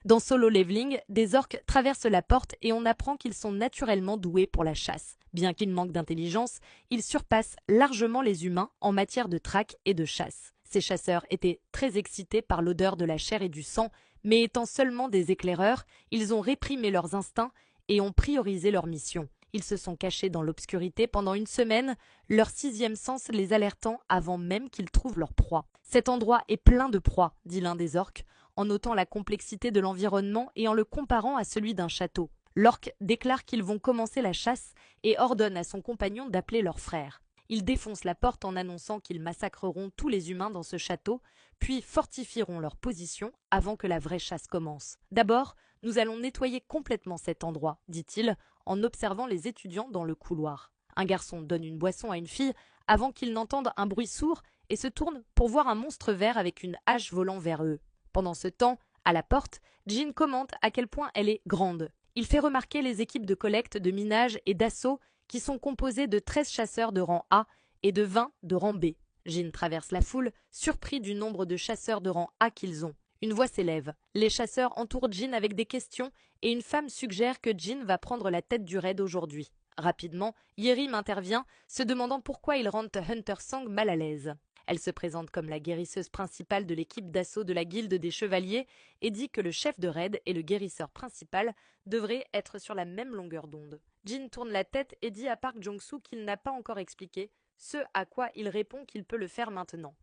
Dans Solo Leveling, des orques traversent la porte et on apprend qu'ils sont naturellement doués pour la chasse. Bien qu'ils manquent d'intelligence, ils surpassent largement les humains en matière de traque et de chasse. Ces chasseurs étaient très excités par l'odeur de la chair et du sang, mais étant seulement des éclaireurs, ils ont réprimé leurs instincts et ont priorisé leur mission. Ils se sont cachés dans l'obscurité pendant une semaine, leur sixième sens les alertant avant même qu'ils trouvent leur proie. Cet endroit est plein de proies, dit l'un des orques, en notant la complexité de l'environnement et en le comparant à celui d'un château. L'orque déclare qu'ils vont commencer la chasse et ordonne à son compagnon d'appeler leur frère. Ils défoncent la porte en annonçant qu'ils massacreront tous les humains dans ce château, puis fortifieront leur position avant que la vraie chasse commence. D'abord, nous allons nettoyer complètement cet endroit, dit-il, en observant les étudiants dans le couloir. Un garçon donne une boisson à une fille avant qu'ils n'entendent un bruit sourd et se tournent pour voir un monstre vert avec une hache volant vers eux. Pendant ce temps, à la porte, Jean commente à quel point elle est grande. Il fait remarquer les équipes de collecte, de minage et d'assaut qui sont composées de 13 chasseurs de rang A et de 20 de rang B. Jean traverse la foule, surpris du nombre de chasseurs de rang A qu'ils ont. Une voix s'élève. Les chasseurs entourent Jean avec des questions et une femme suggère que Jean va prendre la tête du raid aujourd'hui. Rapidement, Yérim intervient, se demandant pourquoi il rend Hunter Sang mal à l'aise. Elle se présente comme la guérisseuse principale de l'équipe d'assaut de la Guilde des Chevaliers et dit que le chef de raid et le guérisseur principal devraient être sur la même longueur d'onde. Jin tourne la tête et dit à Park Jong-soo qu'il n'a pas encore expliqué, ce à quoi il répond qu'il peut le faire maintenant.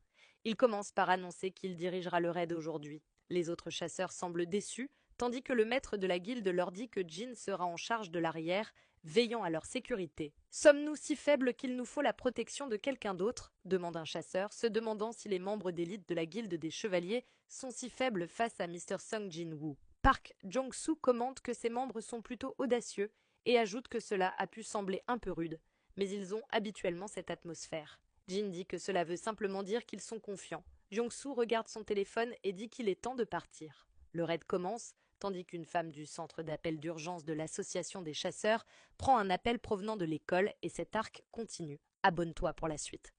Il commence par annoncer qu'il dirigera le raid aujourd'hui. Les autres chasseurs semblent déçus, tandis que le maître de la guilde leur dit que Jin sera en charge de l'arrière, veillant à leur sécurité. « Sommes-nous si faibles qu'il nous faut la protection de quelqu'un d'autre » demande un chasseur, se demandant si les membres d'élite de la guilde des chevaliers sont si faibles face à Mr. Sung Jin-woo. Park Jong-soo commente que ses membres sont plutôt audacieux et ajoute que cela a pu sembler un peu rude, mais ils ont habituellement cette atmosphère. Jin dit que cela veut simplement dire qu'ils sont confiants. Jong-soo regarde son téléphone et dit qu'il est temps de partir. Le raid commence, tandis qu'une femme du centre d'appel d'urgence de l'association des chasseurs prend un appel provenant de l'école et cet arc continue. Abonne-toi pour la suite.